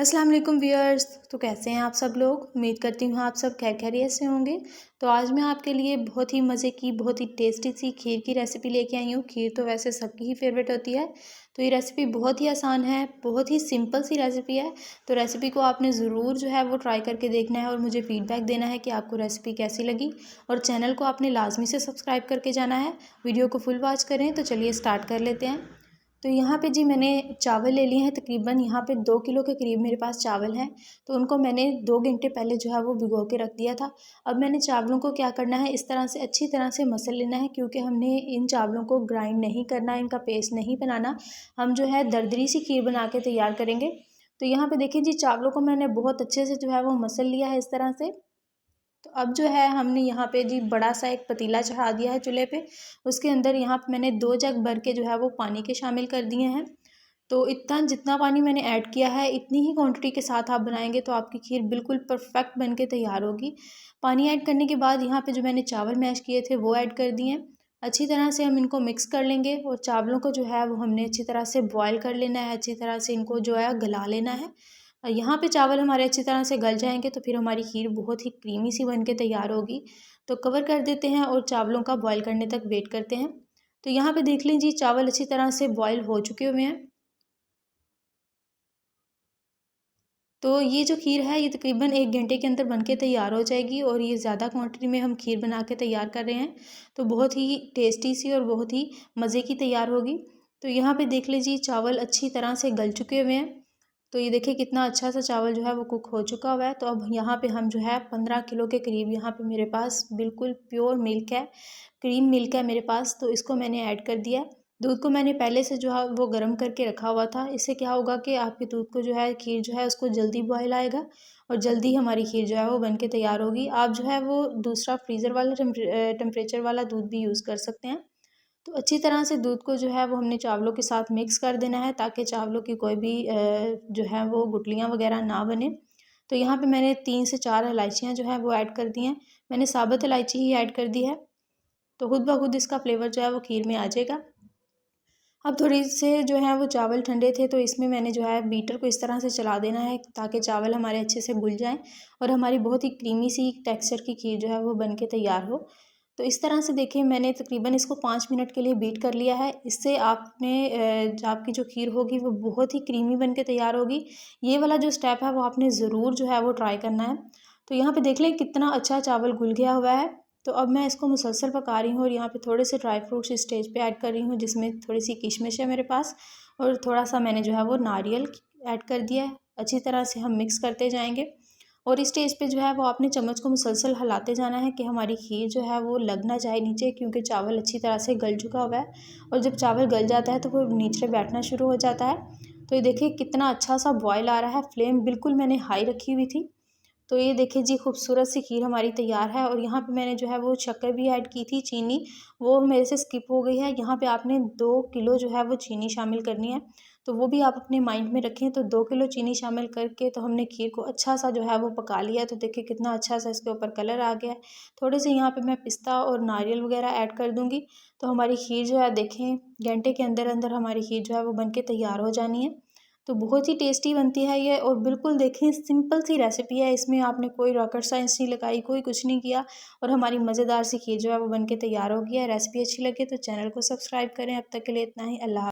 अस्सलाम वालेकुम व्यूअर्स। तो कैसे हैं आप सब लोग। उम्मीद करती हूँ आप सब खैर खैरियत से होंगे। तो आज मैं आपके लिए बहुत ही मज़े की बहुत ही टेस्टी सी खीर की रेसिपी लेके आई हूँ। खीर तो वैसे सबकी ही फेवरेट होती है। तो ये रेसिपी बहुत ही आसान है, बहुत ही सिंपल सी रेसिपी है। तो रेसिपी को आपने ज़रूर जो है वो ट्राई करके देखना है और मुझे फ़ीडबैक देना है कि आपको रेसिपी कैसी लगी। और चैनल को आपने लाजमी से सब्सक्राइब करके जाना है। वीडियो को फुल वॉच करें। तो चलिए स्टार्ट कर लेते हैं। तो यहाँ पे जी मैंने चावल ले लिए हैं, तकरीबन यहाँ पे 2 किलो के करीब मेरे पास चावल हैं। तो उनको मैंने 2 घंटे पहले जो है वो भिगो के रख दिया था। अब मैंने चावलों को क्या करना है, इस तरह से अच्छी तरह से मसल लेना है, क्योंकि हमने इन चावलों को ग्राइंड नहीं करना, इनका पेस्ट नहीं बनाना। हम जो है दरदरी सी खीर बना के तैयार करेंगे। तो यहाँ पे देखिए जी, चावलों को मैंने बहुत अच्छे से जो है वो मसल लिया है इस तरह से। तो अब जो है हमने यहाँ पे जी बड़ा सा एक पतीला चढ़ा दिया है चूल्हे पे। उसके अंदर यहाँ पे मैंने 2 जग भर के जो है वो पानी के शामिल कर दिए हैं। तो इतना जितना पानी मैंने ऐड किया है, इतनी ही क्वांटिटी के साथ आप बनाएंगे तो आपकी खीर बिल्कुल परफेक्ट बन के तैयार होगी। पानी ऐड करने के बाद यहाँ पे जो मैंने चावल मैश किए थे वो ऐड कर दिए। अच्छी तरह से हम इनको मिक्स कर लेंगे और चावलों को जो है वो हमने अच्छी तरह से बॉयल कर लेना है, अच्छी तरह से इनको जो है गला लेना है। और यहाँ पे चावल हमारे अच्छी तरह से गल जाएंगे तो फिर हमारी खीर बहुत ही क्रीमी सी बन के तैयार होगी। तो कवर कर देते हैं और चावलों का बॉयल करने तक वेट करते हैं। तो यहाँ पे देख लीजिए, चावल अच्छी तरह से बॉयल हो चुके हुए हैं। तो ये जो खीर है ये तकरीबन 1 घंटे के अंदर बनके तैयार हो जाएगी, और ये ज़्यादा क्वांटिटी में हम खीर बना के तैयार कर रहे हैं। तो बहुत ही टेस्टी सी और बहुत ही मज़े की तैयार होगी। तो यहाँ पे देख लीजिए, चावल अच्छी तरह से गल चुके हुए हैं। तो ये देखिए कितना अच्छा सा चावल जो है वो कुक हो चुका हुआ है। तो अब यहाँ पे हम जो है 15 किलो के करीब यहाँ पे मेरे पास बिल्कुल प्योर मिल्क है, क्रीम मिल्क है मेरे पास। तो इसको मैंने ऐड कर दिया। दूध को मैंने पहले से जो है वो गर्म करके रखा हुआ था। इससे क्या होगा कि आपके दूध को जो है खीर जो है उसको जल्दी बॉयल आएगा और जल्दी हमारी खीर जो है वो बन के तैयार होगी। आप जो है वो दूसरा फ्रीज़र वाला टेम्परेचर वाला दूध भी यूज़ कर सकते हैं। तो अच्छी तरह से दूध को जो है वो हमने चावलों के साथ मिक्स कर देना है, ताकि चावलों की कोई भी जो है वो गुठलियाँ वगैरह ना बने। तो यहाँ पे मैंने 3 से 4 इलायचियाँ जो है वो ऐड कर दी हैं। मैंने साबुत इलायची ही ऐड कर दी है। तो खुद ब खुद इसका फ्लेवर जो है वो खीर में आ जाएगा। अब थोड़ी से जो है वो चावल ठंडे थे, तो इसमें मैंने जो है बीटर को इस तरह से चला देना है ताकि चावल हमारे अच्छे से घुल जाएं और हमारी बहुत ही क्रीमी सी टेक्सचर की खीर जो है वो बन के तैयार हो। तो इस तरह से देखिए, मैंने तकरीबन इसको 5 मिनट के लिए बीट कर लिया है। इससे आपने जो आपकी जो खीर होगी वो बहुत ही क्रीमी बन के तैयार होगी। ये वाला जो स्टेप है वो आपने ज़रूर जो है वो ट्राई करना है। तो यहाँ पे देख लें कितना अच्छा चावल घुल गया हुआ है। तो अब मैं इसको मुसलसल पका रही हूँ और यहाँ पे थोड़े से ड्राई फ्रूट्स स्टेज पे ऐड कर रही हूँ, जिसमें थोड़ी सी किशमिश है मेरे पास, और थोड़ा सा मैंने जो है वो नारियल ऐड कर दिया है। अच्छी तरह से हम मिक्स करते जाएंगे और इस स्टेज पे जो है वो आपने चम्मच को मुसलसल हिलाते जाना है कि हमारी खीर जो है वो लग ना जाए नीचे, क्योंकि चावल अच्छी तरह से गल चुका हुआ है। और जब चावल गल जाता है तो वो नीचे बैठना शुरू हो जाता है। तो ये देखिए कितना अच्छा सा बॉयल आ रहा है। फ्लेम बिल्कुल मैंने हाई रखी हुई थी। तो ये देखिए जी, खूबसूरत सी खीर हमारी तैयार है। और यहाँ पे मैंने जो है वो शक्कर भी ऐड की थी, चीनी, वो मेरे से स्किप हो गई है। यहाँ पे आपने 2 किलो जो है वो चीनी शामिल करनी है। तो वो भी आप अपने माइंड में रखें। तो 2 किलो चीनी शामिल करके तो हमने खीर को अच्छा सा जो है वो पका लिया। तो देखिए कितना अच्छा सा इसके ऊपर कलर आ गया है। थोड़े से यहाँ पे मैं पिस्ता और नारियल वगैरह ऐड कर दूँगी। तो हमारी खीर जो है देखें, घंटे के अंदर अंदर हमारी खीर जो है वो बन के तैयार हो जानी है। तो बहुत ही टेस्टी बनती है ये, और बिल्कुल देखें सिंपल सी रेसिपी है। इसमें आपने कोई रॉकेट साइंस नहीं लगाई, कोई कुछ नहीं किया, और हमारी मज़ेदार सी खीर जो है वो बन के तैयार हो गई है। रेसिपी अच्छी लगे तो चैनल को सब्सक्राइब करें। अब तक के लिए इतना ही। अल्लाह।